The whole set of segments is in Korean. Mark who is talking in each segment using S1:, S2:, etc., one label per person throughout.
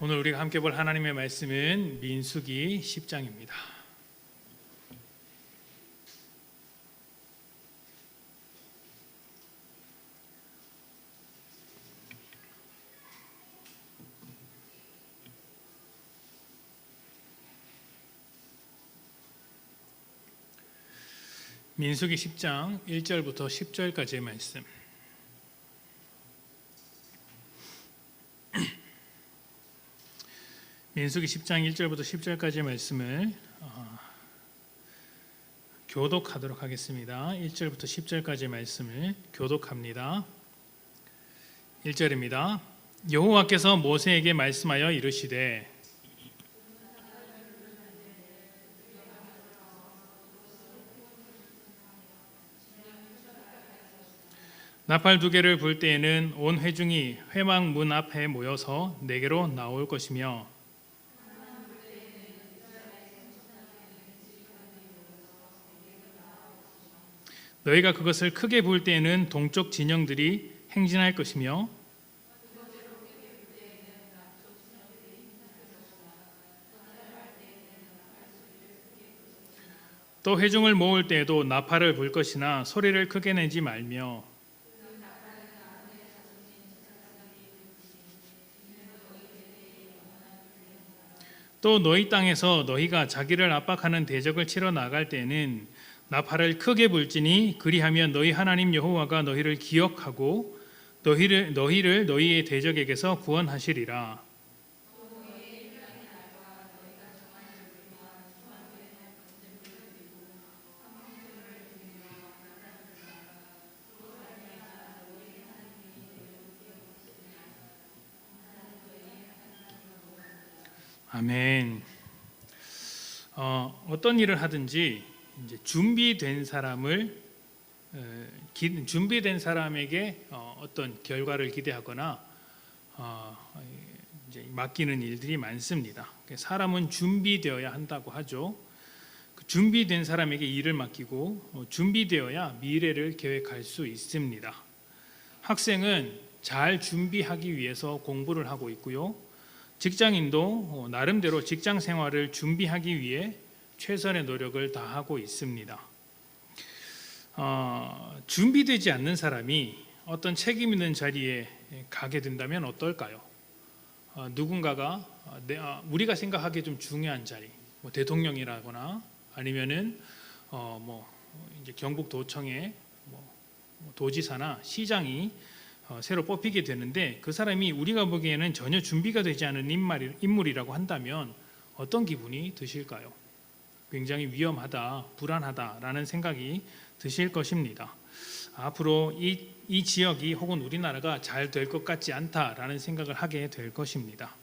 S1: 오늘 우리가 함께 볼 하나님의 말씀은 민수기 10장입니다. 민수기 10장 1절부터 10절까지의 말씀. 민수기 10장 1절부터 10절까지의 말씀을 교독하도록 하겠습니다. 1절부터 10절까지의 말씀을 교독합니다. 1절입니다. 여호와께서 모세에게 말씀하여 이르시되 나팔 2개를 불 때에는 온 회중이 회막 문 앞에 모여서 내게로 나올 것이며 너희가 그것을 크게 불 때에는 동쪽 진영들이 행진할 것이며 또 회중을 모을 때에도 나팔을 불 것이나 소리를 크게 내지 말며 또 너희 땅에서 너희가 자기를 압박하는 대적을 치러 나갈 때에는 나팔을 크게 불지니 그리하면 너희 하나님 여호와가 너희를 기억하고 너희를 너희의 대적에게서 구원하시리라. 아멘. 어떤 일을 하든지 이제 준비된 사람에게 어떤 결과를 기대하거나 이제 맡기는 일들이 많습니다. 사람은 준비되어야 한다고 하죠. 준비된 사람에게 일을 맡기고 준비되어야 미래를 계획할 수 있습니다. 학생은 잘 준비하기 위해서 공부를 하고 있고요. 직장인도 나름대로 직장 생활을 준비하기 위해 최선의 노력을 다하고 있습니다. 준비되지 않는 사람이 어떤 책임 있는 자리에 가게 된다면 어떨까요? 누군가가 우리가 생각하기에 좀 중요한 자리, 대통령이라거나 아니면은 이제 경북도청의 도지사나 시장이 새로 뽑히게 되는데 그 사람이 우리가 보기에는 전혀 준비가 되지 않은 인물이라고 한다면 어떤 기분이 드실까요? 굉장히 위험하다, 불안하다라는 생각이 드실 것입니다. 앞으로 이 지역이 혹은 우리나라가 잘 될 것 같지 않다라는 생각을 하게 될 것입니다.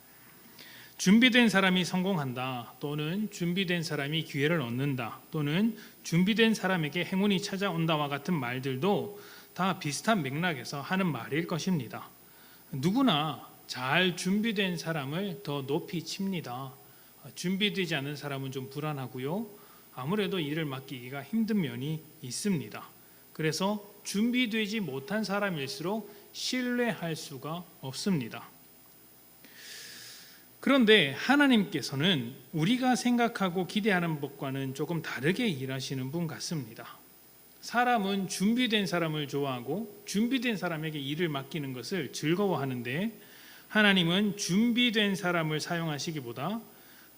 S1: 준비된 사람이 성공한다, 또는 준비된 사람이 기회를 얻는다, 또는 준비된 사람에게 행운이 찾아온다와 같은 말들도 다 비슷한 맥락에서 하는 말일 것입니다. 누구나 잘 준비된 사람을 더 높이 칩니다. 준비되지 않은 사람은 좀 불안하고요. 아무래도 일을 맡기기가 힘든 면이 있습니다. 그래서 준비되지 못한 사람일수록 신뢰할 수가 없습니다. 그런데 하나님께서는 우리가 생각하고 기대하는 것과는 조금 다르게 일하시는 분 같습니다. 사람은 준비된 사람을 좋아하고 준비된 사람에게 일을 맡기는 것을 즐거워하는데 하나님은 준비된 사람을 사용하시기보다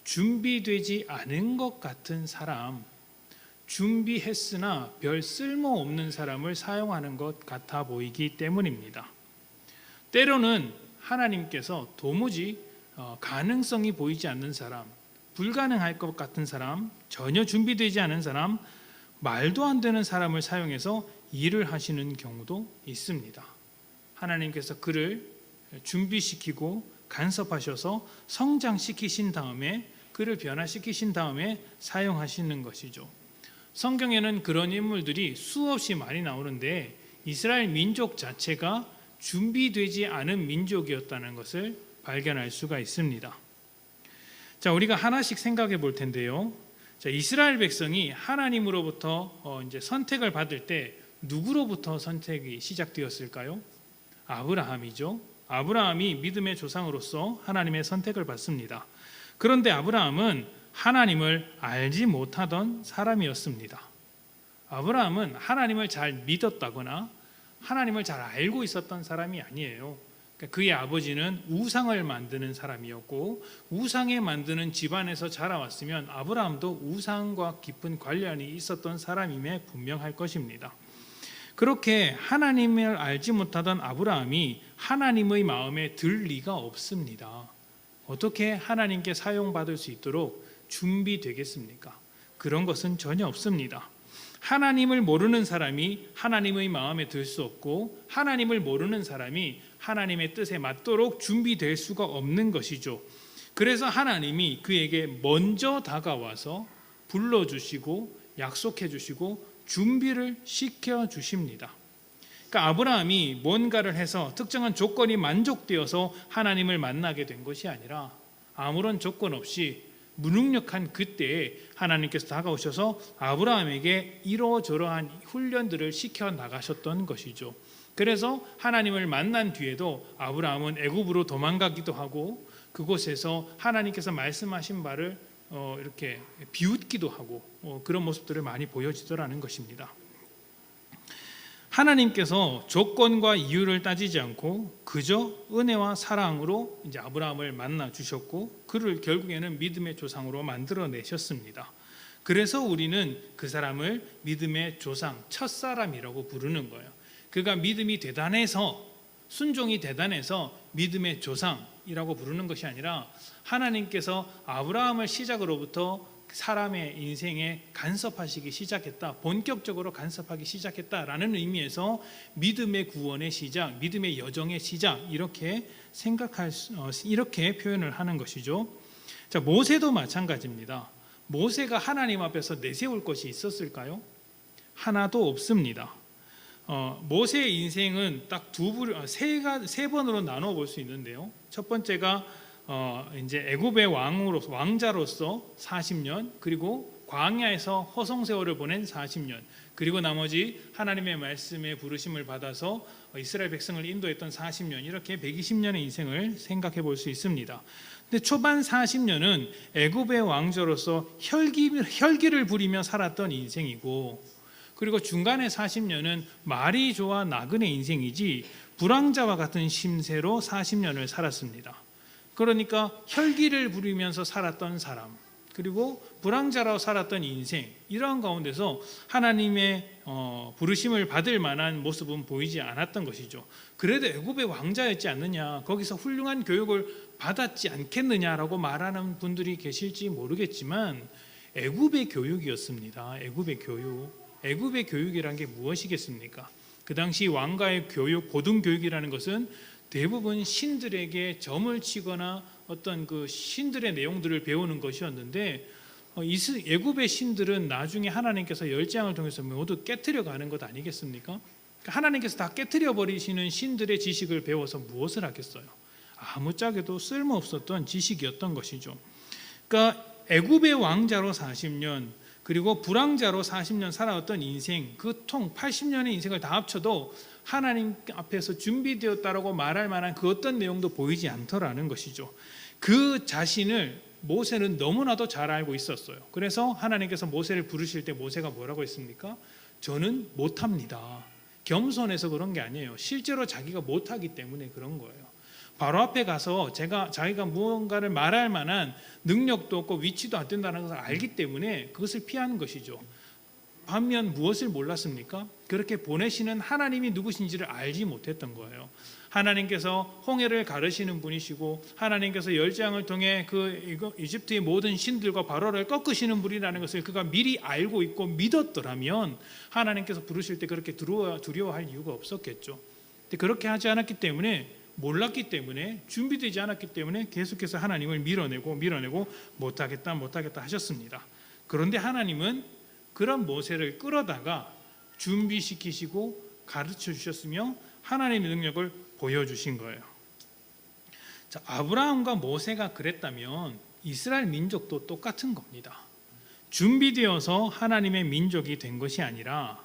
S1: 준비되지 않은 것 같은 사람, 준비했으나 별 쓸모없는 사람을 사용하는 것 같아 보이기 때문입니다. 때로는 하나님께서 도무지 가능성이 보이지 않는 사람, 불가능할 것 같은 사람, 전혀 준비되지 않은 사람, 말도 안 되는 사람을 사용해서 일을 하시는 경우도 있습니다. 하나님께서 그를 준비시키고 간섭하셔서 성장시키신 다음에 그를 변화시키신 다음에 사용하시는 것이죠. 성경에는 그런 인물들이 수없이 많이 나오는데 이스라엘 민족 자체가 준비되지 않은 민족이었다는 것을 발견할 수가 있습니다. 자, 우리가 하나씩 생각해 볼 텐데요. 자, 이스라엘 백성이 하나님으로부터 이제 선택을 받을 때 누구로부터 선택이 시작되었을까요? 아브라함이죠. 아브라함이 믿음의 조상으로서 하나님의 선택을 받습니다. 그런데 아브라함은 하나님을 알지 못하던 사람이었습니다. 아브라함은 하나님을 잘 믿었다거나 하나님을 잘 알고 있었던 사람이 아니에요. 그의 아버지는 우상을 만드는 사람이었고 우상에 만드는 집안에서 자라왔으면 아브라함도 우상과 깊은 관련이 있었던 사람임에 분명할 것입니다. 그렇게 하나님을 알지 못하던 아브라함이 하나님의 마음에 들 리가 없습니다. 어떻게 하나님께 사용받을 수 있도록 준비되겠습니까? 그런 것은 전혀 없습니다. 하나님을 모르는 사람이 하나님의 마음에 들 수 없고 하나님을 모르는 사람이 하나님의 뜻에 맞도록 준비될 수가 없는 것이죠. 그래서 하나님이 그에게 먼저 다가와서 불러주시고 약속해주시고 준비를 시켜주십니다. 그러니까 아브라함이 뭔가를 해서 특정한 조건이 만족되어서 하나님을 만나게 된 것이 아니라 아무런 조건 없이 무능력한 그때에 하나님께서 다가오셔서 아브라함에게 이러저러한 훈련들을 시켜 나가셨던 것이죠. 그래서 하나님을 만난 뒤에도 아브라함은 애굽으로 도망가기도 하고 그곳에서 하나님께서 말씀하신 바를 이렇게 비웃기도 하고 그런 모습들을 많이 보여지더라는 것입니다. 하나님께서 조건과 이유를 따지지 않고 그저 은혜와 사랑으로 이제 아브라함을 만나 주셨고 그를 결국에는 믿음의 조상으로 만들어 내셨습니다. 그래서 우리는 그 사람을 믿음의 조상, 첫사람이라고 부르는 거예요. 그가 믿음이 대단해서 순종이 대단해서 믿음의 조상이라고 부르는 것이 아니라 하나님께서 아브라함을 시작으로부터 사람의 인생에 간섭하시기 시작했다, 본격적으로 간섭하기 시작했다라는 의미에서 믿음의 구원의 시작, 믿음의 여정의 시작 이렇게 이렇게 표현을 하는 것이죠. 자, 모세도 마찬가지입니다. 모세가 하나님 앞에서 내세울 것이 있었을까요? 하나도 없습니다. 모세의 인생은 딱 세 번으로 나눠 볼 수 있는데요. 첫 번째가 이제 애굽의 왕자로서 40년, 그리고 광야에서 허송세월을 보낸 40년, 그리고 나머지 하나님의 말씀에 부르심을 받아서 이스라엘 백성을 인도했던 40년, 이렇게 120년의 인생을 생각해 볼 수 있습니다. 근데 초반 40년은 애굽의 왕자로서 혈기를 부리며 살았던 인생이고, 그리고 중간에 40년은 말이 좋아 나그네 인생이지 불황자와 같은 심세로 40년을 살았습니다. 그러니까 혈기를 부리면서 살았던 사람, 그리고 불황자로 살았던 인생, 이러한 가운데서 하나님의 부르심을 받을 만한 모습은 보이지 않았던 것이죠. 그래도 애굽의 왕자였지 않느냐, 거기서 훌륭한 교육을 받았지 않겠느냐라고 말하는 분들이 계실지 모르겠지만 애굽의 교육이었습니다. 애굽의 교육. 애굽의 교육이란 게 무엇이겠습니까? 그 당시 왕가의 교육, 고등교육이라는 것은 대부분 신들에게 점을 치거나 어떤 그 신들의 내용들을 배우는 것이었는데 애굽의 신들은 나중에 하나님께서 열재앙을 통해서 모두 깨트려 가는 것 아니겠습니까? 하나님께서 다 깨트려 버리시는 신들의 지식을 배워서 무엇을 하겠어요? 아무짝에도 쓸모없었던 지식이었던 것이죠. 그러니까 애굽의 왕자로 40년, 그리고 불황자로 40년 살아왔던 인생, 그 80년의 인생을 다 합쳐도 하나님 앞에서 준비되었다라고 말할 만한 그 어떤 내용도 보이지 않더라는 것이죠. 그 자신을 모세는 너무나도 잘 알고 있었어요. 그래서 하나님께서 모세를 부르실 때 모세가 뭐라고 했습니까? 저는 못합니다. 겸손해서 그런 게 아니에요. 실제로 자기가 못하기 때문에 그런 거예요. 바로 앞에 가서 자기가 무언가를 말할 만한 능력도 없고 위치도 안 된다는 것을 알기 때문에 그것을 피하는 것이죠. 반면 무엇을 몰랐습니까? 그렇게 보내시는 하나님이 누구신지를 알지 못했던 거예요. 하나님께서 홍해를 가르시는 분이시고 하나님께서 열재앙을 통해 그 이집트의 모든 신들과 바로를 꺾으시는 분이라는 것을 그가 미리 알고 있고 믿었더라면 하나님께서 부르실 때 그렇게 두려워할 이유가 없었겠죠. 근데 그렇게 하지 않았기 때문에, 몰랐기 때문에, 준비되지 않았기 때문에 계속해서 하나님을 밀어내고 못하겠다 하셨습니다. 그런데 하나님은 그런 모세를 끌어다가 준비시키시고 가르쳐 주셨으며 하나님의 능력을 보여주신 거예요. 자, 아브라함과 모세가 그랬다면 이스라엘 민족도 똑같은 겁니다. 준비되어서 하나님의 민족이 된 것이 아니라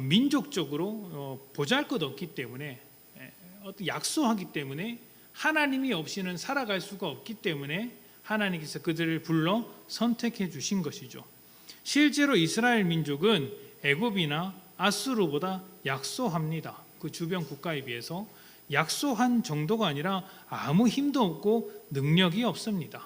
S1: 민족적으로 보잘것없기 때문에 약소하기 때문에 하나님이 없이는 살아갈 수가 없기 때문에 하나님께서 그들을 불러 선택해 주신 것이죠. 실제로 이스라엘 민족은 애굽이나 아수르보다 약소합니다. 그 주변 국가에 비해서 약소한 정도가 아니라 아무 힘도 없고 능력이 없습니다.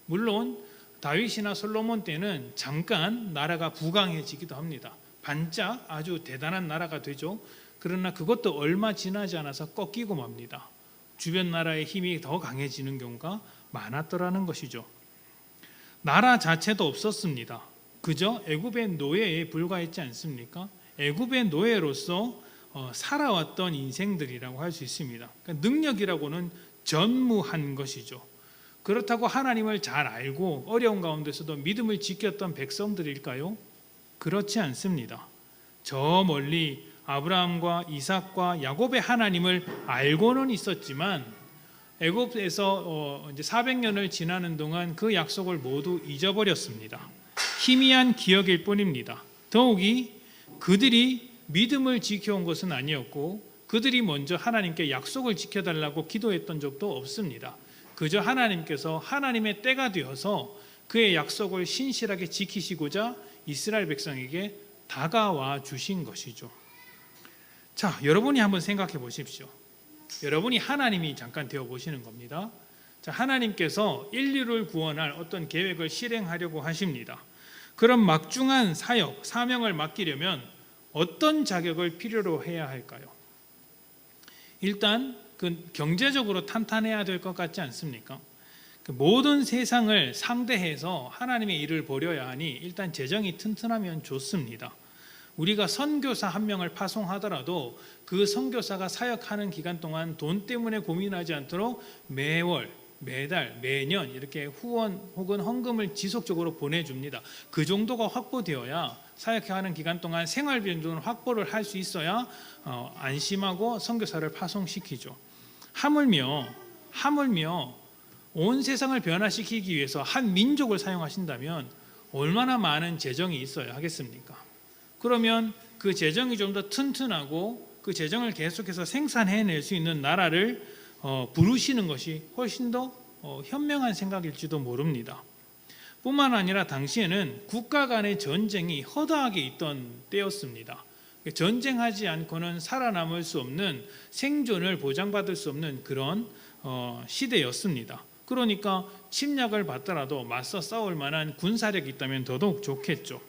S1: 물론 다윗이나 솔로몬 때는 잠깐 나라가 부강해지기도 합니다. 반짝 아주 대단한 나라가 되죠. 그러나 그것도 얼마 지나지 않아서 꺾이고 맙니다. 주변 나라의 힘이 더 강해지는 경우가 많았더라는 것이죠. 나라 자체도 없었습니다. 그저 애굽의 노예에 불과했지 않습니까? 애굽의 노예로서 살아왔던 인생들이라고 할 수 있습니다. 그러니까 능력이라고는 전무한 것이죠. 그렇다고 하나님을 잘 알고 어려운 가운데서도 믿음을 지켰던 백성들일까요? 그렇지 않습니다. 저 멀리 아브라함과 이삭과 야곱의 하나님을 알고는 있었지만 애굽에서 이제 400년을 지나는 동안 그 약속을 모두 잊어버렸습니다. 희미한 기억일 뿐입니다. 더욱이 그들이 믿음을 지켜온 것은 아니었고 그들이 먼저 하나님께 약속을 지켜달라고 기도했던 적도 없습니다. 그저 하나님께서 하나님의 때가 되어서 그의 약속을 신실하게 지키시고자 이스라엘 백성에게 다가와 주신 것이죠. 자, 여러분이 한번 생각해 보십시오. 여러분이 하나님이 잠깐 되어 보시는 겁니다. 자, 하나님께서 인류를 구원할 어떤 계획을 실행하려고 하십니다. 그런 막중한 사역, 사명을 맡기려면 어떤 자격을 필요로 해야 할까요? 일단 그 경제적으로 탄탄해야 될 것 같지 않습니까? 모든 세상을 상대해서 하나님의 일을 벌여야 하니 일단 재정이 튼튼하면 좋습니다. 우리가 선교사 한 명을 파송하더라도 그 선교사가 사역하는 기간 동안 돈 때문에 고민하지 않도록 매월, 매달, 매년 이렇게 후원 혹은 헌금을 지속적으로 보내줍니다. 그 정도가 확보되어야 사역하는 기간 동안 생활비 정도는 확보를 할 수 있어야 안심하고 선교사를 파송시키죠. 하물며 온 세상을 변화시키기 위해서 한 민족을 사용하신다면 얼마나 많은 재정이 있어야 하겠습니까? 그러면 그 재정이 좀 더 튼튼하고 그 재정을 계속해서 생산해낼 수 있는 나라를 부르시는 것이 훨씬 더 현명한 생각일지도 모릅니다. 뿐만 아니라 당시에는 국가 간의 전쟁이 허다하게 있던 때였습니다. 전쟁하지 않고는 살아남을 수 없는, 생존을 보장받을 수 없는 그런 시대였습니다. 그러니까 침략을 받더라도 맞서 싸울 만한 군사력이 있다면 더더욱 좋겠죠.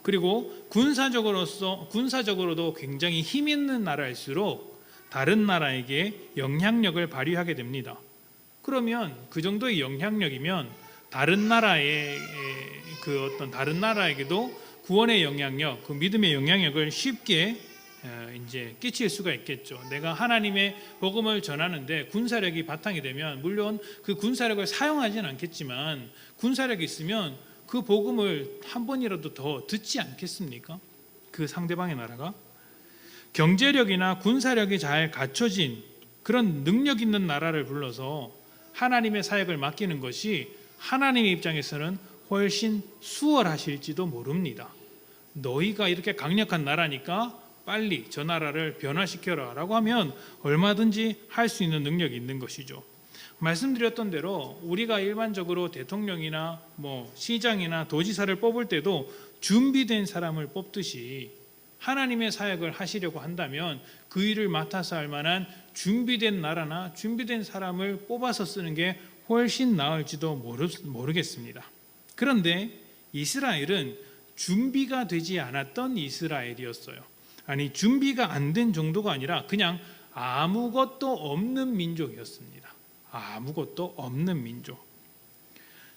S1: 그리고 군사적으로도 굉장히 힘 있는 나라일수록 다른 나라에게 영향력을 발휘하게 됩니다. 그러면 그 정도의 영향력이면 다른 나라에게도 구원의 영향력, 그 믿음의 영향력을 쉽게 이제 끼칠 수가 있겠죠. 내가 하나님의 복음을 전하는데 군사력이 바탕이 되면 물론 그 군사력을 사용하지는 않겠지만 군사력이 있으면 그 복음을 한 번이라도 더 듣지 않겠습니까? 그 상대방의 나라가 경제력이나 군사력이 잘 갖춰진 그런 능력 있는 나라를 불러서 하나님의 사역을 맡기는 것이 하나님의 입장에서는 훨씬 수월하실지도 모릅니다. 너희가 이렇게 강력한 나라니까 빨리 저 나라를 변화시켜라 라고 하면 얼마든지 할 수 있는 능력이 있는 것이죠. 말씀드렸던 대로 우리가 일반적으로 대통령이나 시장이나 도지사를 뽑을 때도 준비된 사람을 뽑듯이 하나님의 사역을 하시려고 한다면 그 일을 맡아서 할 만한 준비된 나라나 준비된 사람을 뽑아서 쓰는 게 훨씬 나을지도 모르겠습니다. 그런데 이스라엘은 준비가 되지 않았던 이스라엘이었어요. 아니, 준비가 안 된 정도가 아니라 그냥 아무것도 없는 민족이었습니다. 아무것도 없는 민족.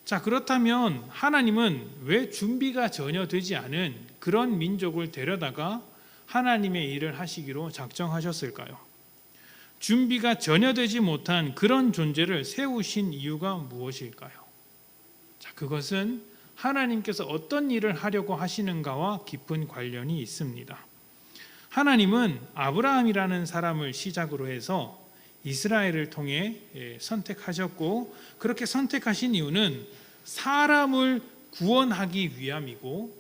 S1: 자, 그렇다면 하나님은 왜 준비가 전혀 되지 않은 그런 민족을 데려다가 하나님의 일을 하시기로 작정하셨을까요? 준비가 전혀 되지 못한 그런 존재를 세우신 이유가 무엇일까요? 자, 그것은 하나님께서 어떤 일을 하려고 하시는가와 깊은 관련이 있습니다. 하나님은 아브라함이라는 사람을 시작으로 해서 이스라엘을 통해 선택하셨고, 그렇게 선택하신 이유는 사람을 구원하기 위함이고,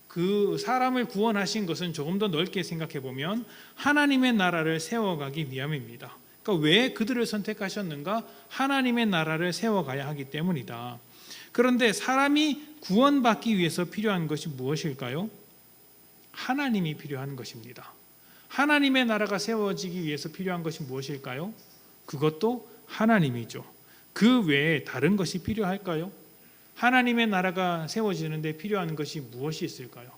S1: 그 사람을 구원하신 것은 조금 더 넓게 생각해 보면 하나님의 나라를 세워가기 위함입니다. 그러니까 왜 그들을 선택하셨는가? 하나님의 나라를 세워가야 하기 때문이다. 그런데 사람이 구원받기 위해서 필요한 것이 무엇일까요? 하나님이 필요한 것입니다. 하나님의 나라가 세워지기 위해서 필요한 것이 무엇일까요? 그것도 하나님이죠. 그 외에 다른 것이 필요할까요? 하나님의 나라가 세워지는데 필요한 것이 무엇이 있을까요?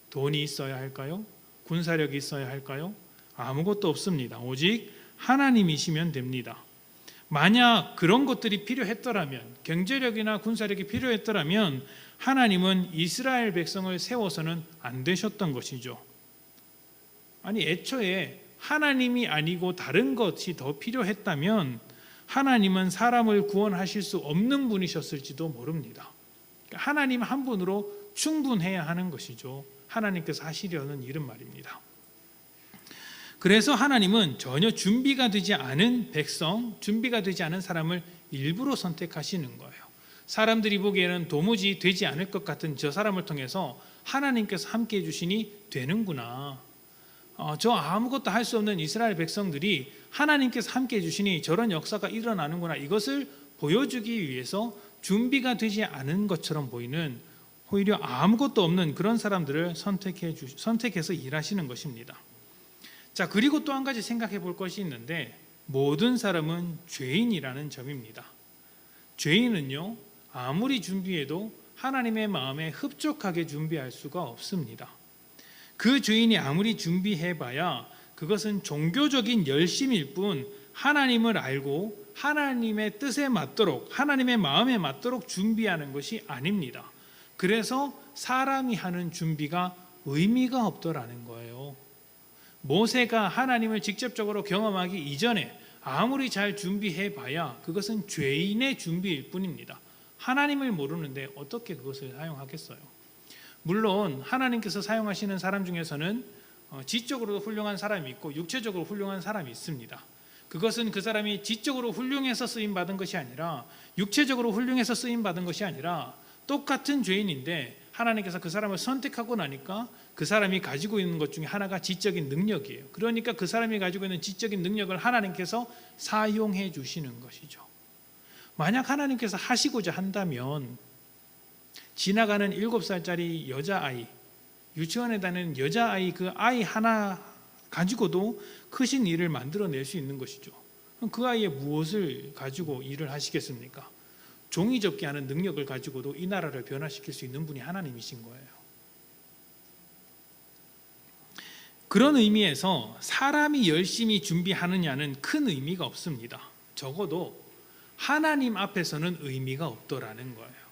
S1: 돈이 있어야 할까요? 군사력이 있어야 할까요? 아무것도 없습니다. 오직 하나님이시면 됩니다. 만약 그런 것들이 필요했더라면, 경제력이나 군사력이 필요했더라면 하나님은 이스라엘 백성을 세워서는 안 되셨던 것이죠. 아니, 애초에 하나님이 아니고 다른 것이 더 필요했다면 하나님은 사람을 구원하실 수 없는 분이셨을지도 모릅니다. 하나님 한 분으로 충분해야 하는 것이죠. 하나님께서 하시려는 일은 말입니다. 그래서 하나님은 전혀 준비가 되지 않은 백성, 준비가 되지 않은 사람을 일부러 선택하시는 거예요. 사람들이 보기에는 도무지 되지 않을 것 같은 저 사람을 통해서 하나님께서 함께해 주시니 되는구나. 저 아무것도 할 수 없는 이스라엘 백성들이 하나님께서 함께해 주시니 저런 역사가 일어나는구나. 이것을 보여주기 위해서 준비가 되지 않은 것처럼 보이는, 오히려 아무것도 없는 그런 사람들을 선택해서 일하시는 것입니다. 자, 그리고 또 한 가지 생각해 볼 것이 있는데, 모든 사람은 죄인이라는 점입니다. 죄인은요, 아무리 준비해도 하나님의 마음에 흡족하게 준비할 수가 없습니다. 그 죄인이 아무리 준비해봐야 그것은 종교적인 열심일 뿐, 하나님을 알고 하나님의 뜻에 맞도록, 하나님의 마음에 맞도록 준비하는 것이 아닙니다. 그래서 사람이 하는 준비가 의미가 없더라는 거예요. 모세가 하나님을 직접적으로 경험하기 이전에 아무리 잘 준비해봐야 그것은 죄인의 준비일 뿐입니다. 하나님을 모르는데 어떻게 그것을 사용하겠어요? 물론 하나님께서 사용하시는 사람 중에서는 지적으로도 훌륭한 사람이 있고 육체적으로 훌륭한 사람이 있습니다. 그것은 그 사람이 지적으로 훌륭해서 쓰임받은 것이 아니라, 육체적으로 훌륭해서 쓰임받은 것이 아니라, 똑같은 죄인인데 하나님께서 그 사람을 선택하고 나니까 그 사람이 가지고 있는 것 중에 하나가 지적인 능력이에요. 그러니까 그 사람이 가지고 있는 지적인 능력을 하나님께서 사용해 주시는 것이죠. 만약 하나님께서 하시고자 한다면 지나가는 7살짜리 여자아이, 유치원에 다니는 여자아이, 그 아이 하나 가지고도 크신 일을 만들어낼 수 있는 것이죠. 그럼 그 아이의 무엇을 가지고 일을 하시겠습니까? 종이 접기 하는 능력을 가지고도 이 나라를 변화시킬 수 있는 분이 하나님이신 거예요. 그런 의미에서 사람이 열심히 준비하느냐는 큰 의미가 없습니다. 적어도 하나님 앞에서는 의미가 없더라는 거예요.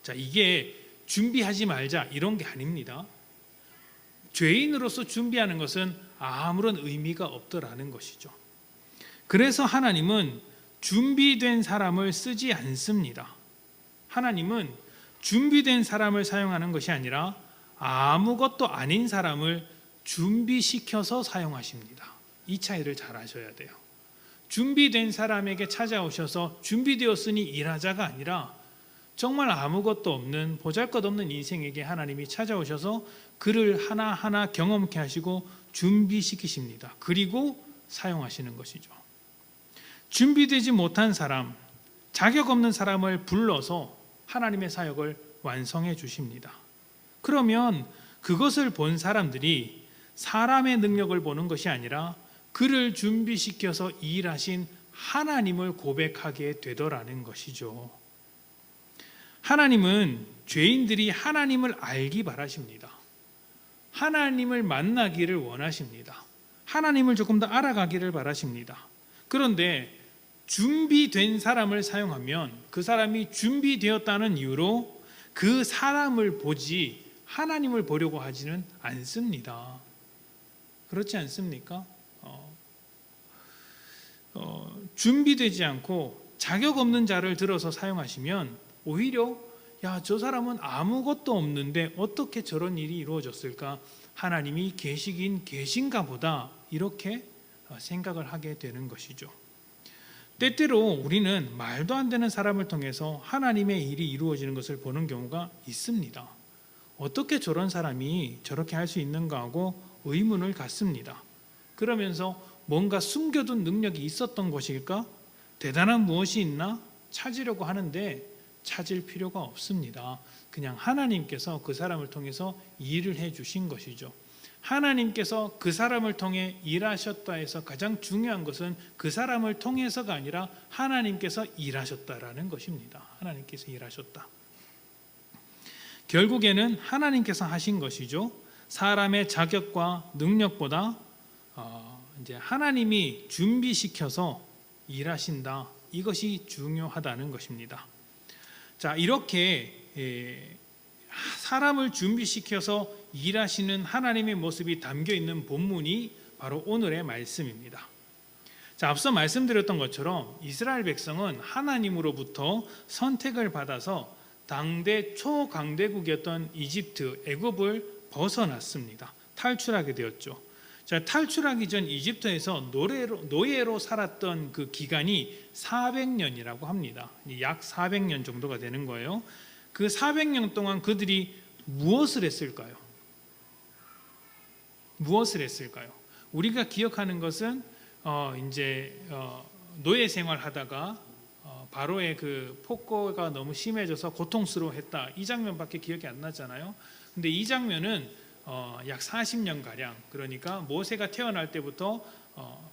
S1: 자, 이게 준비하지 말자 이런 게 아닙니다. 죄인으로서 준비하는 것은 아무런 의미가 없더라는 것이죠. 그래서 하나님은 준비된 사람을 쓰지 않습니다. 하나님은 준비된 사람을 사용하는 것이 아니라 아무것도 아닌 사람을 준비시켜서 사용하십니다. 이 차이를 잘 아셔야 돼요. 준비된 사람에게 찾아오셔서 준비되었으니 일하자가 아니라 정말 아무것도 없는, 보잘것없는 인생에게 하나님이 찾아오셔서 그를 하나하나 경험케 하시고 준비시키십니다. 그리고 사용하시는 것이죠. 준비되지 못한 사람, 자격 없는 사람을 불러서 하나님의 사역을 완성해 주십니다. 그러면 그것을 본 사람들이 사람의 능력을 보는 것이 아니라 그를 준비시켜서 일하신 하나님을 고백하게 되더라는 것이죠. 하나님은 죄인들이 하나님을 알기 바라십니다. 하나님을 만나기를 원하십니다. 하나님을 조금 더 알아가기를 바라십니다. 그런데 준비된 사람을 사용하면 그 사람이 준비되었다는 이유로 그 사람을 보지 하나님을 보려고 하지는 않습니다. 그렇지 않습니까? 준비되지 않고 자격 없는 자를 들어서 사용하시면 오히려 저 사람은 아무것도 없는데 어떻게 저런 일이 이루어졌을까? 하나님이 계시긴 계신가 보다, 이렇게 생각을 하게 되는 것이죠. 때때로 우리는 말도 안 되는 사람을 통해서 하나님의 일이 이루어지는 것을 보는 경우가 있습니다. 어떻게 저런 사람이 저렇게 할 수 있는가 하고 의문을 갖습니다. 그러면서 뭔가 숨겨둔 능력이 있었던 것일까? 대단한 무엇이 있나? 찾으려고 하는데 찾을 필요가 없습니다. 그냥 하나님께서 그 사람을 통해서 일을 해주신 것이죠. 하나님께서 그 사람을 통해 일하셨다 해서 가장 중요한 것은 그 사람을 통해서가 아니라 하나님께서 일하셨다라는 것입니다. 하나님께서 일하셨다. 결국에는 하나님께서 하신 것이죠. 사람의 자격과 능력보다 이제 하나님이 준비시켜서 일하신다. 이것이 중요하다는 것입니다. 자, 이렇게 사람을 준비시켜서 일하시는 하나님의 모습이 담겨 있는 본문이 바로 오늘의 말씀입니다. 자, 앞서 말씀드렸던 것처럼 이스라엘 백성은 하나님으로부터 선택을 받아서 당대 초강대국이었던 이집트, 애굽을 벗어났습니다. 탈출하게 되었죠. 자, 탈출하기 전 이집트에서 노예로 살았던 그 기간이 400년이라고 합니다. 약 400년 정도가 되는 거예요. 그 400년 동안 그들이 무엇을 했을까요? 무엇을 했을까요? 우리가 기억하는 것은 노예 생활하다가 바로의 그 폭거가 너무 심해져서 고통스러워했다. 이 장면밖에 기억이 안 나잖아요. 근데 이 장면은 약 40년 가량, 그러니까 모세가 태어날 때부터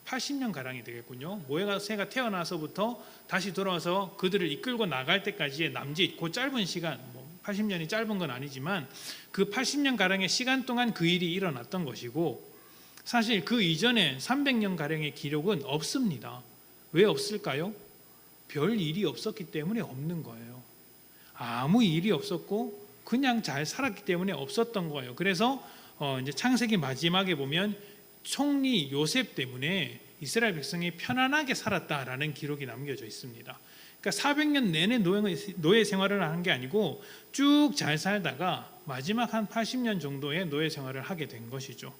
S1: 80년 가량이 되겠군요. 모세가 태어나서부터 다시 돌아와서 그들을 이끌고 나갈 때까지의 남짓, 그 짧은 시간, 80년이 짧은 건 아니지만 그 80년 가량의 시간 동안 그 일이 일어났던 것이고, 사실 그 이전에 300년 가량의 기록은 없습니다. 왜 없을까요? 별 일이 없었기 때문에 없는 거예요. 아무 일이 없었고 그냥 잘 살았기 때문에 없었던 거예요. 그래서 이제 창세기 마지막에 보면 총리 요셉 때문에 이스라엘 백성이 편안하게 살았다라는 기록이 남겨져 있습니다. 그러니까 400년 내내 노예 생활을 하는 게 아니고 쭉 잘 살다가 마지막 한 80년 정도의 노예 생활을 하게 된 것이죠.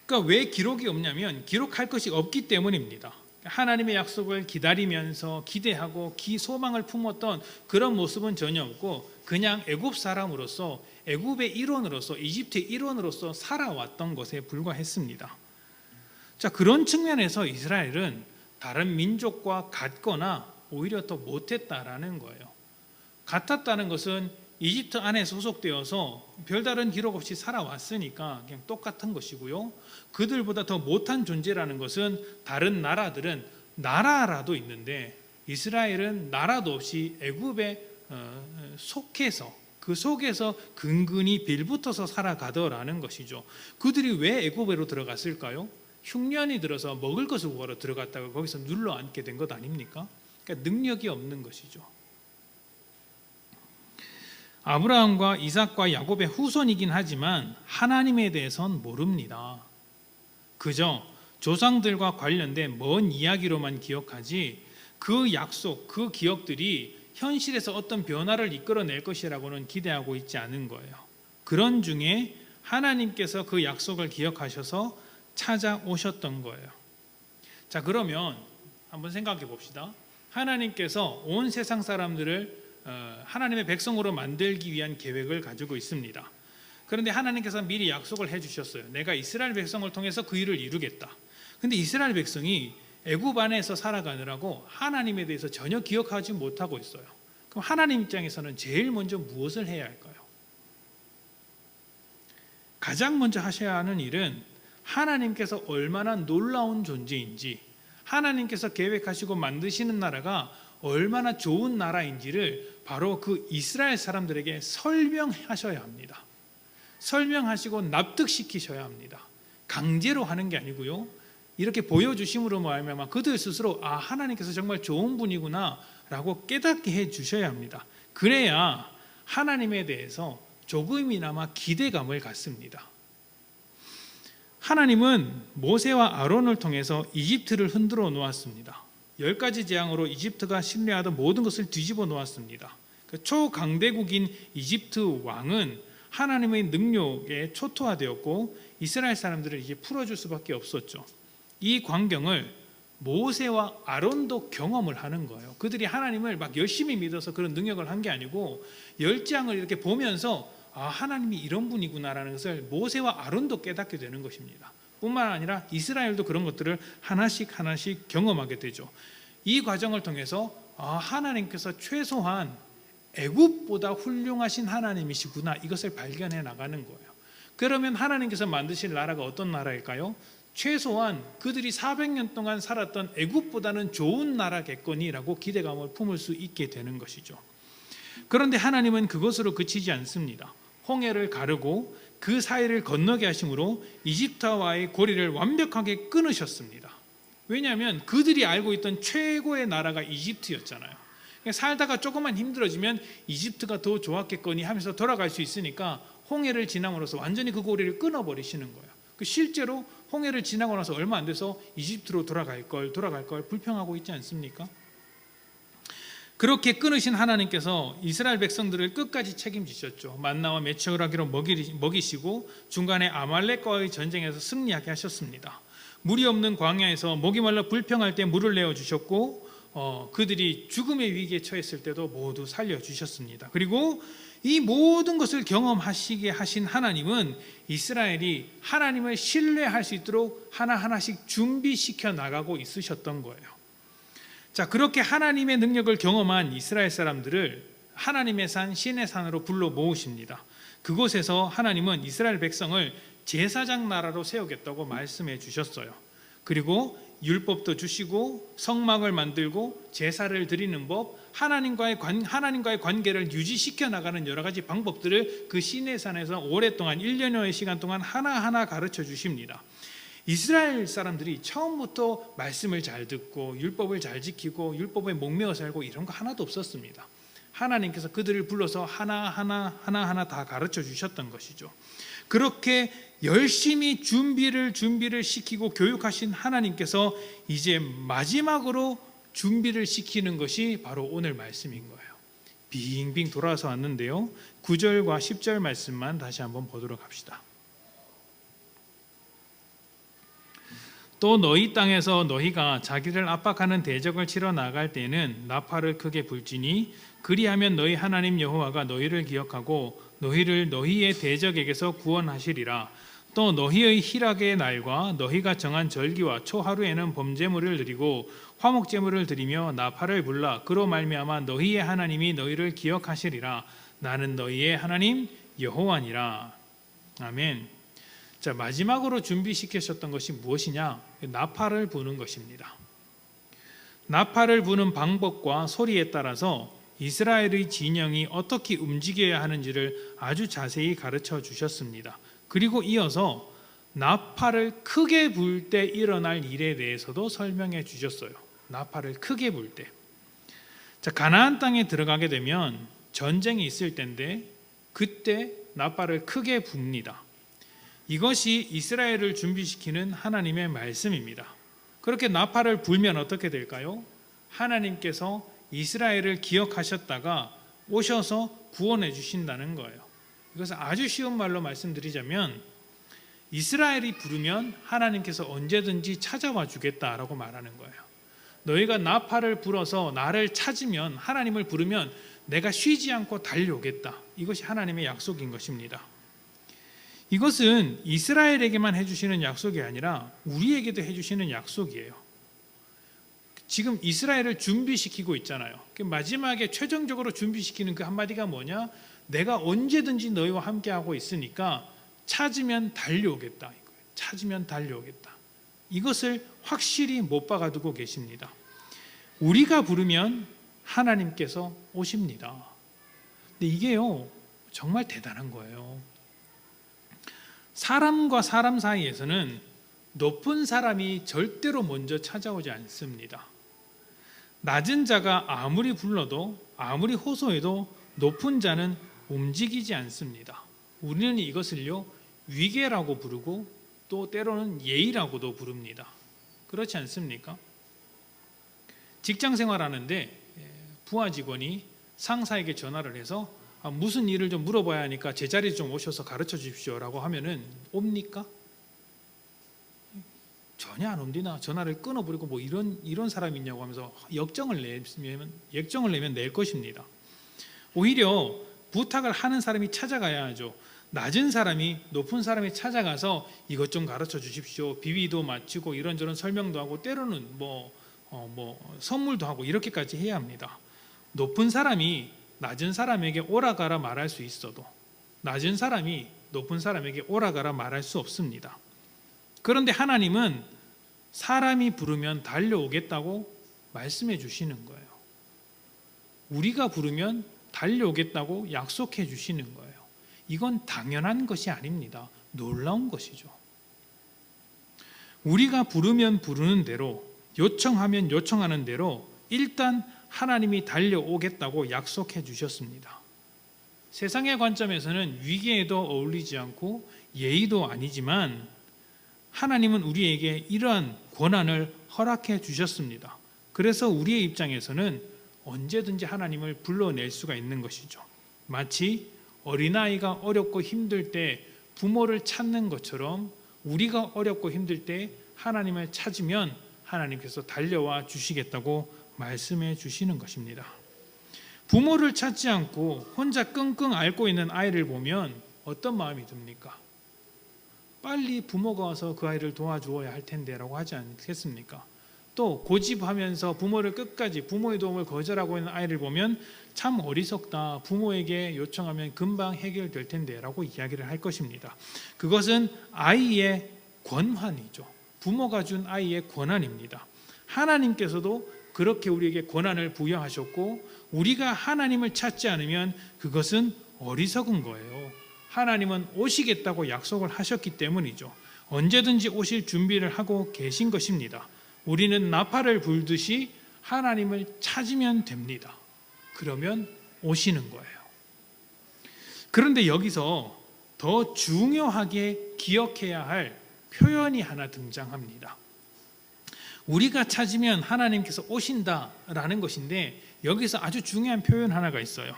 S1: 그러니까 왜 기록이 없냐면 기록할 것이 없기 때문입니다. 하나님의 약속을 기다리면서 기대하고 소망을 품었던 그런 모습은 전혀 없고 그냥 애굽 사람으로서, 애굽의 일원으로서, 이집트의 일원으로서 살아왔던 것에 불과했습니다. 자, 그런 측면에서 이스라엘은 다른 민족과 같거나 오히려 더 못했다라는 거예요. 같았다는 것은 이집트 안에 소속되어서 별다른 기록 없이 살아왔으니까 그냥 똑같은 것이고요. 그들보다 더 못한 존재라는 것은 다른 나라들은 나라라도 있는데 이스라엘은 나라도 없이 애굽에 속해서 그 속에서 근근히 빌붙어서 살아가더라는 것이죠. 그들이 왜 애굽으로 들어갔을까요? 흉년이 들어서 먹을 것을 구하러 들어갔다가 거기서 눌러 앉게 된 것 아닙니까? 그러니까 능력이 없는 것이죠. 아브라함과 이삭과 야곱의 후손이긴 하지만 하나님에 대해서는 모릅니다. 그저 조상들과 관련된 먼 이야기로만 기억하지 그 약속, 그 기억들이 현실에서 어떤 변화를 이끌어낼 것이라고는 기대하고 있지 않은 거예요. 그런 중에 하나님께서 그 약속을 기억하셔서 찾아오셨던 거예요. 자, 그러면 한번 생각해 봅시다. 하나님께서 온 세상 사람들을 하나님의 백성으로 만들기 위한 계획을 가지고 있습니다. 그런데 하나님께서 미리 약속을 해주셨어요. 내가 이스라엘 백성을 통해서 그 일을 이루겠다. 근데 이스라엘 백성이 애굽 안에서 살아가느라고 하나님에 대해서 전혀 기억하지 못하고 있어요. 그럼 하나님 입장에서는 제일 먼저 무엇을 해야 할까요? 가장 먼저 하셔야 하는 일은 하나님께서 얼마나 놀라운 존재인지, 하나님께서 계획하시고 만드시는 나라가 얼마나 좋은 나라인지를 바로 그 이스라엘 사람들에게 설명하셔야 합니다. 설명하시고 납득시키셔야 합니다. 강제로 하는 게 아니고요. 이렇게 보여주심으로 말미암아 그들 스스로 하나님께서 정말 좋은 분이구나 라고 깨닫게 해주셔야 합니다. 그래야 하나님에 대해서 조금이나마 기대감을 갖습니다. 하나님은 모세와 아론을 통해서 이집트를 흔들어 놓았습니다. 10가지 재앙으로 이집트가 신뢰하던 모든 것을 뒤집어 놓았습니다. 초강대국인 이집트 왕은 하나님의 능력에 초토화되었고 이스라엘 사람들을 이제 풀어줄 수밖에 없었죠. 이 광경을 모세와 아론도 경험을 하는 거예요. 그들이 하나님을 막 열심히 믿어서 그런 능력을 한 게 아니고 10장을 이렇게 보면서 하나님이 이런 분이구나라는 것을 모세와 아론도 깨닫게 되는 것입니다. 뿐만 아니라 이스라엘도 그런 것들을 하나씩 경험하게 되죠. 이 과정을 통해서 하나님께서 최소한 애굽보다 훌륭하신 하나님이시구나, 이것을 발견해 나가는 거예요. 그러면 하나님께서 만드실 나라가 어떤 나라일까요? 최소한 그들이 400년 동안 살았던 애굽보다는 좋은 나라겠거니라고 기대감을 품을 수 있게 되는 것이죠. 그런데 하나님은 그것으로 그치지 않습니다. 홍해를 가르고 그 사이를 건너게 하심으로 이집트와의 고리를 완벽하게 끊으셨습니다. 왜냐하면 그들이 알고 있던 최고의 나라가 이집트였잖아요. 살다가 조금만 힘들어지면 이집트가 더 좋았겠거니 하면서 돌아갈 수 있으니까 홍해를 지남으로써 완전히 그 고리를 끊어버리시는 거예요. 실제로 홍해를 지나고 나서 얼마 안 돼서 이집트로 돌아갈 걸 불평하고 있지 않습니까? 그렇게 끊으신 하나님께서 이스라엘 백성들을 끝까지 책임지셨죠. 만나와 메추라기로 먹이시고 중간에 아말렉과의 전쟁에서 승리하게 하셨습니다. 물이 없는 광야에서 목이 말라 불평할 때 물을 내어주셨고, 그들이 죽음의 위기에 처했을 때도 모두 살려주셨습니다. 그리고 이 모든 것을 경험하시게 하신 하나님은 이스라엘이 하나님을 신뢰할 수 있도록 하나하나씩 준비시켜 나가고 있으셨던 거예요. 자, 그렇게 하나님의 능력을 경험한 이스라엘 사람들을 하나님의 산 신의 산으로 불러 모으십니다. 그곳에서 하나님은 이스라엘 백성을 제사장 나라로 세우겠다고 말씀해 주셨어요. 그리고 율법도 주시고 성막을 만들고 제사를 드리는 법, 하나님과의 관계를 유지시켜 나가는 여러 가지 방법들을 그 시내산에서 오랫동안 1년여의 시간 동안 하나하나 가르쳐 주십니다. 이스라엘 사람들이 처음부터 말씀을 잘 듣고 율법을 잘 지키고 율법에 목매어 살고 이런 거 하나도 없었습니다. 하나님께서 그들을 불러서 하나하나 다 가르쳐 주셨던 것이죠. 그렇게 열심히 준비를 시키고 교육하신 하나님께서 이제 마지막으로 준비를 시키는 것이 바로 오늘 말씀인 거예요. 빙빙 돌아서 왔는데요, 9절과 10절 말씀만 다시 한번 보도록 합시다. 또 너희 땅에서 너희가 자기를 압박하는 대적을 치러 나갈 때는 나팔을 크게 불지니 그리하면 너희 하나님 여호와가 너희를 기억하고 너희를 너희의 대적에게서 구원하시리라. 또 너희의 희락의 날과 너희가 정한 절기와 초하루에는 범제물을 드리고 화목제물을 드리며 나팔을 불라 그로 말미암아 너희의 하나님이 너희를 기억하시리라. 나는 너희의 하나님 여호와니라. 아멘. 자, 마지막으로 준비시키셨던 것이 무엇이냐? 나팔을 부는 것입니다. 나팔을 부는 방법과 소리에 따라서 이스라엘의 진영이 어떻게 움직여야 하는지를 아주 자세히 가르쳐 주셨습니다. 그리고 이어서 나팔을 크게 불 때 일어날 일에 대해서도 설명해 주셨어요. 나팔을 크게 불 때. 자, 가나안 땅에 들어가게 되면 전쟁이 있을 때인데 그때 나팔을 크게 붑니다. 이것이 이스라엘을 준비시키는 하나님의 말씀입니다. 그렇게 나팔을 불면 어떻게 될까요? 하나님께서 이스라엘을 기억하셨다가 오셔서 구원해 주신다는 거예요. 이것을 아주 쉬운 말로 말씀드리자면 이스라엘이 부르면 하나님께서 언제든지 찾아와 주겠다라고 말하는 거예요. 너희가 나팔을 불어서 나를 찾으면, 하나님을 부르면 내가 쉬지 않고 달려오겠다. 이것이 하나님의 약속인 것입니다. 이것은 이스라엘에게만 해주시는 약속이 아니라 우리에게도 해주시는 약속이에요. 지금 이스라엘을 준비시키고 있잖아요. 마지막에 최종적으로 준비시키는 그 한마디가 뭐냐? 내가 언제든지 너희와 함께하고 있으니까 찾으면 달려오겠다. 찾으면 달려오겠다. 이것을 확실히 못 박아두고 계십니다. 우리가 부르면 하나님께서 오십니다. 근데 이게요, 정말 대단한 거예요. 사람과 사람 사이에서는 높은 사람이 절대로 먼저 찾아오지 않습니다. 낮은 자가 아무리 불러도, 아무리 호소해도 높은 자는 움직이지 않습니다. 우리는 이것을요, 위계라고 부르고 또 때로는 예의라고도 부릅니다. 그렇지 않습니까? 직장 생활하는데 부하 직원이 상사에게 전화를 해서 무슨 일을 좀 물어봐야 하니까 제 자리에 좀 오셔서 가르쳐 주십시오라고 하면은 옵니까? 전혀 안 옵니다. 전화를 끊어버리고 뭐 이런 사람이 있냐고 하면서 역정을 내면 낼 것입니다. 오히려 부탁을 하는 사람이 찾아가야 하죠. 낮은 사람이 높은 사람이 찾아가서 이것 좀 가르쳐 주십시오. 비위도 맞추고 이런저런 설명도 하고 때로는 선물도 하고 이렇게까지 해야 합니다. 높은 사람이 낮은 사람에게 오라가라 말할 수 있어도 낮은 사람이 높은 사람에게 오라가라 말할 수 없습니다. 그런데 하나님은 사람이 부르면 달려오겠다고 말씀해 주시는 거예요. 우리가 부르면 달려오겠다고 약속해 주시는 거예요. 이건 당연한 것이 아닙니다. 놀라운 것이죠. 우리가 부르면 부르는 대로, 요청하면 요청하는 대로 일단 하나님이 달려오겠다고 약속해 주셨습니다. 세상의 관점에서는 위계에도 어울리지 않고 예의도 아니지만 하나님은 우리에게 이러한 권한을 허락해 주셨습니다. 그래서 우리의 입장에서는 언제든지 하나님을 불러낼 수가 있는 것이죠. 마치 어린아이가 어렵고 힘들 때 부모를 찾는 것처럼 우리가 어렵고 힘들 때 하나님을 찾으면 하나님께서 달려와 주시겠다고 말씀해 주시는 것입니다. 부모를 찾지 않고 혼자 끙끙 앓고 있는 아이를 보면 어떤 마음이 듭니까? 빨리 부모가 와서 그 아이를 도와주어야 할 텐데 라고 하지 않겠습니까? 또 고집하면서 부모를 끝까지 부모의 도움을 거절하고 있는 아이를 보면 참 어리석다. 부모에게 요청하면 금방 해결될 텐데 라고 이야기를 할 것입니다. 그것은 아이의 권한이죠. 부모가 준 아이의 권한입니다. 하나님께서도 그렇게 우리에게 권한을 부여하셨고 우리가 하나님을 찾지 않으면 그것은 어리석은 거예요. 하나님은 오시겠다고 약속을 하셨기 때문이죠. 언제든지 오실 준비를 하고 계신 것입니다. 우리는 나팔을 불듯이 하나님을 찾으면 됩니다. 그러면 오시는 거예요. 그런데 여기서 더 중요하게 기억해야 할 표현이 하나 등장합니다. 우리가 찾으면 하나님께서 오신다라는 것인데 여기서 아주 중요한 표현 하나가 있어요.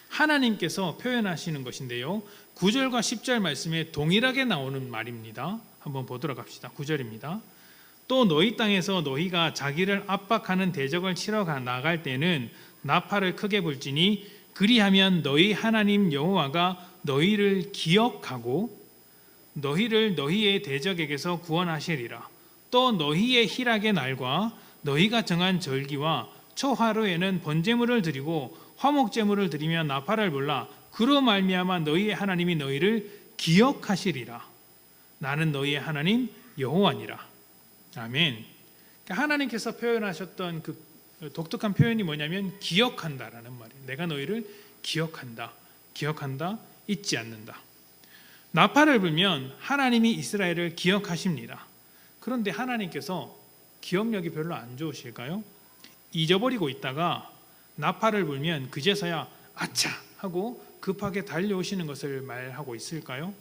S1: 하나님께서 표현하시는 것인데요. 9절과 10절 말씀에 동일하게 나오는 말입니다. 한번 보도록 합시다. 9절입니다. 또 너희 땅에서 너희가 자기를 압박하는 대적을 치러 나갈 때는 나팔을 크게 불지니 그리하면 너희 하나님 여호와가 너희를 기억하고 너희를 너희의 대적에게서 구원하시리라. 또 너희의 희락의 날과 너희가 정한 절기와 초하루에는 번제물을 드리고 화목제물을 드리며 나팔을 불라 그로 말미암아 너희의 하나님이 너희를 기억하시리라. 나는 너희의 하나님 여호와니라. 아멘. 그러니까 하나님께서 표현하셨던 그 독특한 표현이 뭐냐면 기억한다라는 말이에요. 내가 너희를 기억한다. 기억한다. 잊지 않는다. 나팔을 불면 하나님이 이스라엘을 기억하십니다. 그런데 하나님께서 기억력이 별로 안 좋으실까요? 잊어버리고 있다가 나팔을 불면 그제서야 아차 하고 급하게 달려오시는 것을 말하고 있을까요?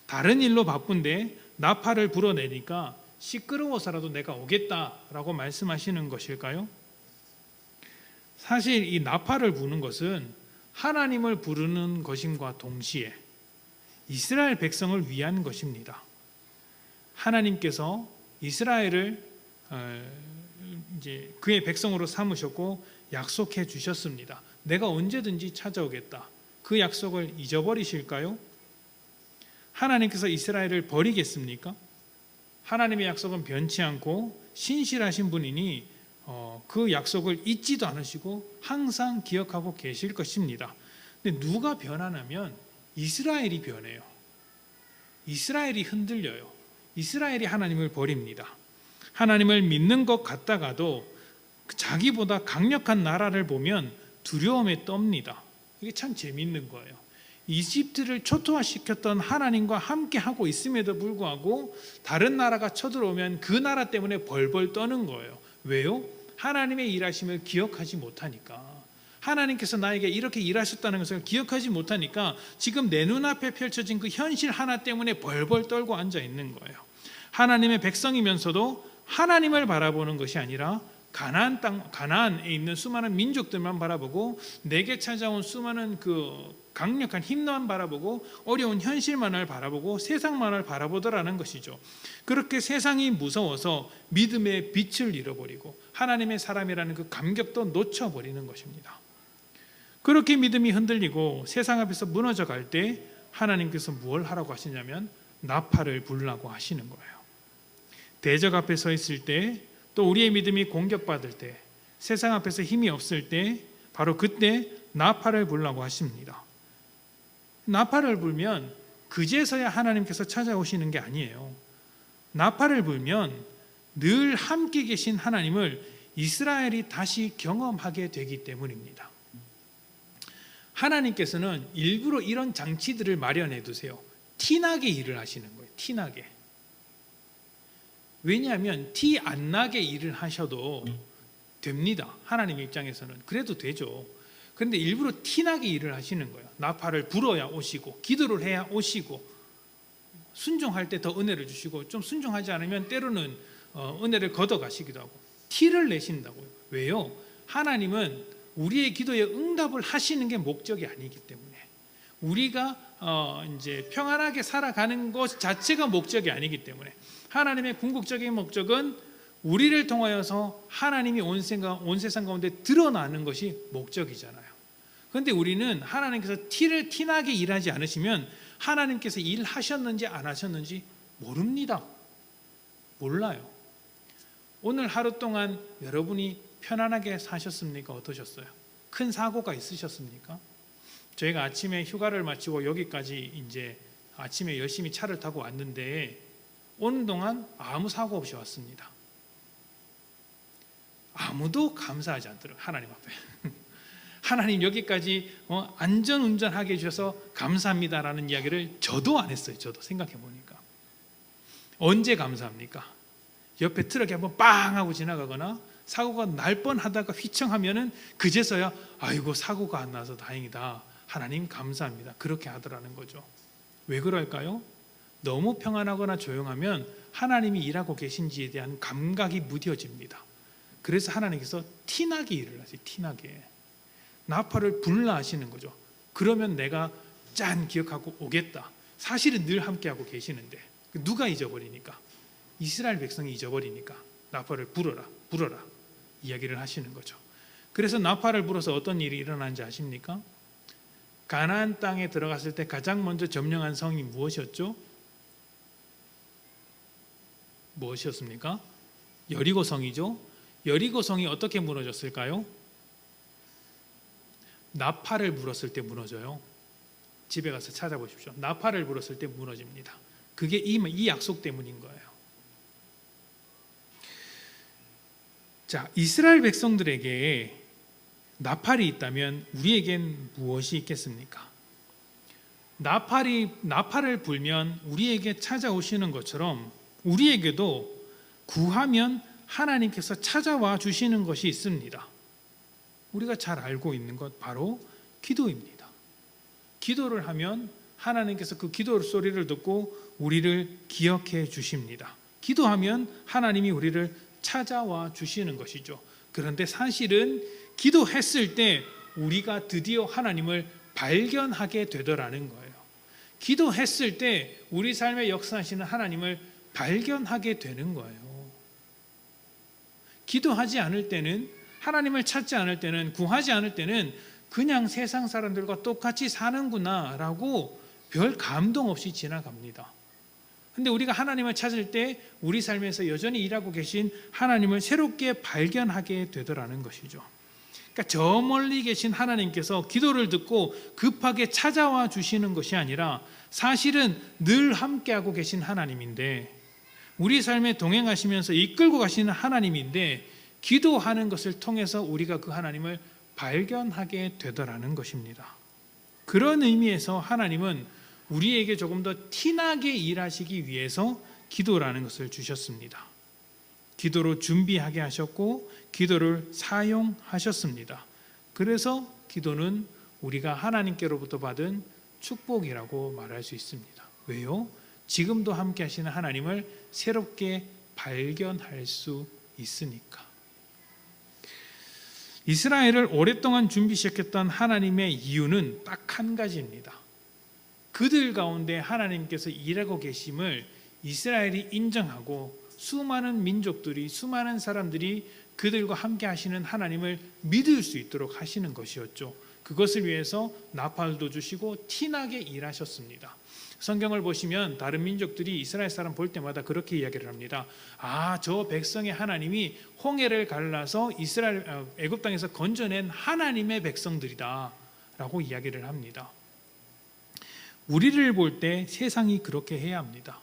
S1: 다른 일로 바쁜데 나팔을 불어내니까 시끄러워서라도 내가 오겠다라고 말씀하시는 것일까요? 사실 이 나팔을 부는 것은 하나님을 부르는 것임과 동시에 이스라엘 백성을 위한 것입니다. 하나님께서 이스라엘을 이제 그의 백성으로 삼으셨고 약속해 주셨습니다. 내가 언제든지 찾아오겠다. 그 약속을 잊어버리실까요? 하나님께서 이스라엘을 버리겠습니까? 하나님의 약속은 변치 않고 신실하신 분이니 그 약속을 잊지도 않으시고 항상 기억하고 계실 것입니다. 근데 누가 변하냐면 이스라엘이 변해요. 이스라엘이 흔들려요. 이스라엘이 하나님을 버립니다. 하나님을 믿는 것 같다가도 자기보다 강력한 나라를 보면 두려움에 떱니다. 이게 참 재미있는 거예요. 이집트를 초토화시켰던 하나님과 함께 하고 있음에도 불구하고 다른 나라가 쳐들어오면 그 나라 때문에 벌벌 떠는 거예요. 왜요? 하나님의 일하심을 기억하지 못하니까. 하나님께서 나에게 이렇게 일하셨다는 것을 기억하지 못하니까 지금 내 눈앞에 펼쳐진 그 현실 하나 때문에 벌벌 떨고 앉아 있는 거예요. 하나님의 백성이면서도 하나님을 바라보는 것이 아니라 가나안 땅, 가나안에 있는 수많은 민족들만 바라보고 내게 찾아온 수많은 그 강력한 힘만 바라보고 어려운 현실만을 바라보고 세상만을 바라보더라는 것이죠. 그렇게 세상이 무서워서 믿음의 빛을 잃어버리고 하나님의 사람이라는 그 감격도 놓쳐버리는 것입니다. 그렇게 믿음이 흔들리고 세상 앞에서 무너져 갈 때 하나님께서 무엇을 하라고 하시냐면 나팔을 불라고 하시는 거예요. 대적 앞에 서 있을 때, 또 우리의 믿음이 공격받을 때, 세상 앞에서 힘이 없을 때, 바로 그때 나팔을 불라고 하십니다. 나팔을 불면 그제서야 하나님께서 찾아오시는 게 아니에요. 나팔을 불면 늘 함께 계신 하나님을 이스라엘이 다시 경험하게 되기 때문입니다. 하나님께서는 일부러 이런 장치들을 마련해 두세요. 티나게 일을 하시는 거예요. 티나게. 왜냐하면 티 안 나게 일을 하셔도 됩니다. 하나님 입장에서는 그래도 되죠. 그런데 일부러 티나게 일을 하시는 거예요. 나팔을 불어야 오시고, 기도를 해야 오시고, 순종할 때 더 은혜를 주시고, 좀 순종하지 않으면 때로는 은혜를 걷어가시기도 하고, 티를 내신다고요. 왜요? 하나님은 우리의 기도에 응답을 하시는 게 목적이 아니기 때문에, 우리가 이제 평안하게 살아가는 것 자체가 목적이 아니기 때문에, 하나님의 궁극적인 목적은 우리를 통하여서 하나님이 온 세상 가운데 드러나는 것이 목적이잖아요. 그런데 우리는 하나님께서 티나게 일하지 않으시면 하나님께서 일하셨는지 안 하셨는지 모릅니다. 몰라요. 오늘 하루 동안 여러분이 편안하게 사셨습니까? 어떠셨어요? 큰 사고가 있으셨습니까? 저희가 아침에 휴가를 마치고 여기까지 이제 아침에 열심히 차를 타고 왔는데 오는 동안 아무 사고 없이 왔습니다. 아무도 감사하지 않더라고요. 하나님 앞에. 하나님 여기까지 안전운전하게 해주셔서 감사합니다라는 이야기를 저도 안 했어요. 저도 생각해 보니까. 언제 감사합니까? 옆에 트럭이 한번 빵 하고 지나가거나 사고가 날 뻔하다가 휘청하면은 그제서야 아이고 사고가 안 나서 다행이다. 하나님 감사합니다. 그렇게 하더라는 거죠. 왜 그럴까요? 너무 평안하거나 조용하면 하나님이 일하고 계신지에 대한 감각이 무뎌집니다. 그래서 하나님께서 티나게 일을 하세요. 티나게. 나팔을 불라 하시는 거죠. 그러면 내가 짠 기억하고 오겠다. 사실은 늘 함께하고 계시는데 누가 잊어버리니까? 이스라엘 백성이 잊어버리니까 나팔을 불어라 이야기를 하시는 거죠. 그래서 나팔을 불어서 어떤 일이 일어나는지 아십니까? 가나안 땅에 들어갔을 때 가장 먼저 점령한 성이 무엇이었죠? 무엇이었습니까? 여리고 성이죠. 여리고 성이 어떻게 무너졌을까요? 나팔을 불었을 때 무너져요. 집에 가서 찾아보십시오. 나팔을 불었을 때 무너집니다. 그게 이 약속 때문인 거예요. 자, 이스라엘 백성들에게 나팔이 있다면 우리에겐 무엇이 있겠습니까? 나팔을 불면 우리에게 찾아오시는 것처럼 우리에게도 구하면 하나님께서 찾아와 주시는 것이 있습니다. 우리가 잘 알고 있는 것 바로 기도입니다. 기도를 하면 하나님께서 그 기도 소리를 듣고 우리를 기억해 주십니다. 기도하면 하나님이 우리를 찾아와 주시는 것이죠. 그런데 사실은 기도했을 때 우리가 드디어 하나님을 발견하게 되더라는 거예요. 기도했을 때 우리 삶에 역사하시는 하나님을 발견하게 되는 거예요. 기도하지 않을 때는, 하나님을 찾지 않을 때는, 구하지 않을 때는 그냥 세상 사람들과 똑같이 사는구나 라고 별 감동 없이 지나갑니다. 근데 우리가 하나님을 찾을 때 우리 삶에서 여전히 일하고 계신 하나님을 새롭게 발견하게 되더라는 것이죠. 그러니까 저 멀리 계신 하나님께서 기도를 듣고 급하게 찾아와 주시는 것이 아니라 사실은 늘 함께하고 계신 하나님인데, 우리 삶에 동행하시면서 이끌고 가시는 하나님인데, 기도하는 것을 통해서 우리가 그 하나님을 발견하게 되더라는 것입니다. 그런 의미에서 하나님은 우리에게 조금 더 티나게 일하시기 위해서 기도라는 것을 주셨습니다. 기도로 준비하게 하셨고 기도를 사용하셨습니다. 그래서 기도는 우리가 하나님께로부터 받은 축복이라고 말할 수 있습니다. 왜요? 지금도 함께 하시는 하나님을 새롭게 발견할 수 있으니까. 이스라엘을 오랫동안 준비시켰던 하나님의 이유는 딱 한 가지입니다. 그들 가운데 하나님께서 일하고 계심을 이스라엘이 인정하고 수많은 민족들이, 수많은 사람들이 그들과 함께 하시는 하나님을 믿을 수 있도록 하시는 것이었죠. 그것을 위해서 나팔도 주시고 티나게 일하셨습니다. 성경을 보시면 다른 민족들이 이스라엘 사람 볼 때마다 그렇게 이야기를 합니다. 아, 저 백성의 하나님이 홍해를 갈라서 애굽 땅에서 건져낸 하나님의 백성들이다 라고 이야기를 합니다. 우리를 볼 때 세상이 그렇게 해야 합니다.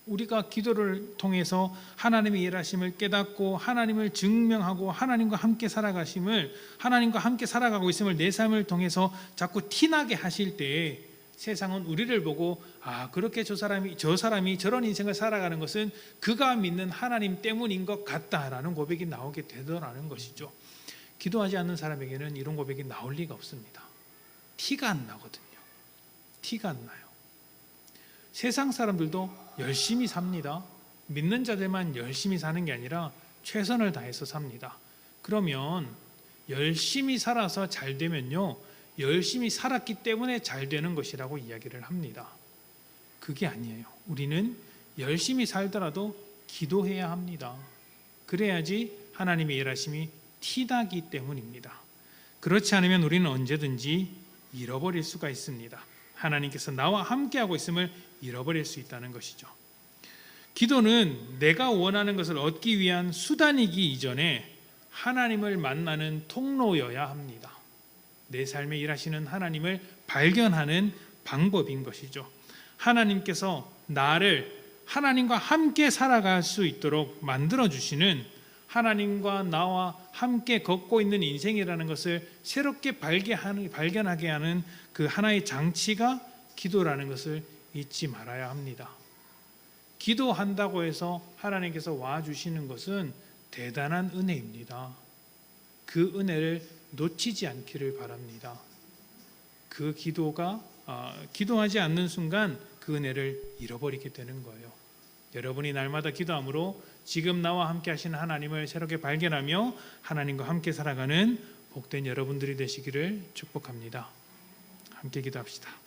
S1: 우리가 기도를 통해서 하나님의 일하심을 깨닫고 하나님을 증명하고 하나님과 함께 하나님과 함께 살아가고 있음을 내 삶을 통해서 자꾸 티나게 하실 때에 세상은 우리를 보고 아, 그렇게 저 사람이 저런 인생을 살아가는 것은 그가 믿는 하나님 때문인 것 같다라는 고백이 나오게 되더라는 것이죠. 기도하지 않는 사람에게는 이런 고백이 나올 리가 없습니다. 티가 안 나거든요. 티가 안 나요. 세상 사람들도 열심히 삽니다. 믿는 자들만 열심히 사는 게 아니라 최선을 다해서 삽니다. 그러면 열심히 살아서 잘 되면요, 열심히 살았기 때문에 잘 되는 것이라고 이야기를 합니다. 그게 아니에요. 우리는 열심히 살더라도 기도해야 합니다. 그래야지 하나님의 일하심이 티나기 때문입니다. 그렇지 않으면 우리는 언제든지 잃어버릴 수가 있습니다. 하나님께서 나와 함께하고 있음을 잃어버릴 수 있다는 것이죠. 기도는 내가 원하는 것을 얻기 위한 수단이기 이전에 하나님을 만나는 통로여야 합니다. 내 삶에 일하시는 하나님을 발견하는 방법인 것이죠. 하나님께서 나를 하나님과 함께 살아갈 수 있도록 만들어주시는, 하나님과 나와 함께 걷고 있는 인생이라는 것을 새롭게 발견하게 하는 그 하나의 장치가 기도라는 것을 잊지 말아야 합니다. 기도한다고 해서 하나님께서 와주시는 것은 대단한 은혜입니다. 그 은혜를 놓치지 않기를 바랍니다. 그 기도하지 않는 순간 그 은혜를 잃어버리게 되는 거예요. 여러분이 날마다 기도함으로 지금 나와 함께 하시는 하나님을 새롭게 발견하며 하나님과 함께 살아가는 복된 여러분들이 되시기를 축복합니다. 함께 기도합시다.